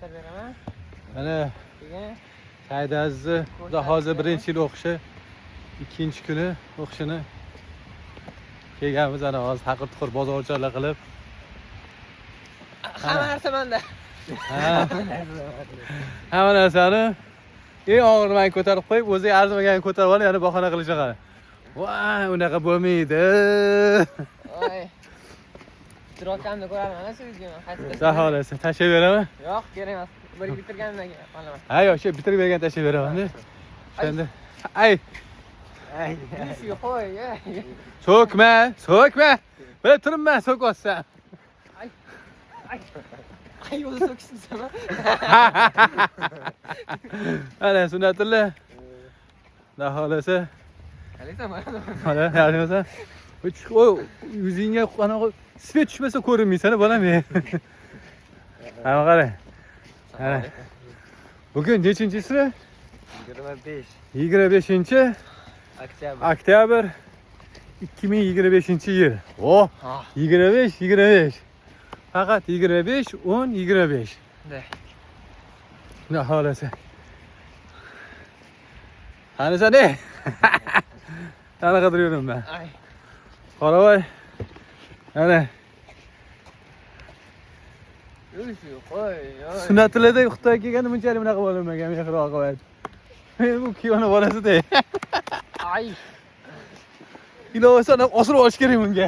beraman. Mana Keyin Saidazizning xudo hozir birinchi yil o'qishi, ikkinchi kuni o'qishini kelganmiz ana hozir taqir-tuqir bozorchalar qilib. hamma narsa menda. Hamma narsani eng og'irini ko'tarib qo'yib, o'ziga arzimaganini ko'tarib olib, yana bahona qilishgan. Voy, unaqa bo'lmaydi. Voy. Drokamni ko'raman sizga. Zaholasi, tashlab beraman. Yo'q, kerak emas. Bir bitirganimdan keyin qolaman. Ha, yo'q, shu bitirib bergan tashlab beraman-da. Endi ay, Shu qo'y. so'kma, so'kma. Bilib turibman, so'kyapsan. Ay, o'zi so'kishsin sana. Ana sunnatullah. Zaholasi. Qalaysan, Mana, yarimisan. O yuzingga qanaqa svet tushmasa ko'rinmaysan, bolam. Ana qarang. Ana. Bugun nechinchisi? 25 oktyabr 2025-yil. Oh, 25. Faqat 25, 10, 25. Ne halası. Hani sen ne? Sana kadırıyorum ben. Ay. Para var. Yani qo'y. sunnatlarda Xitoy kelganda bunchalik bunaqa bo'lmagan, mehro qo'yadi. Bu kuyovni bolasi-da. Ay. Ilovasi osib olish kerak bunga.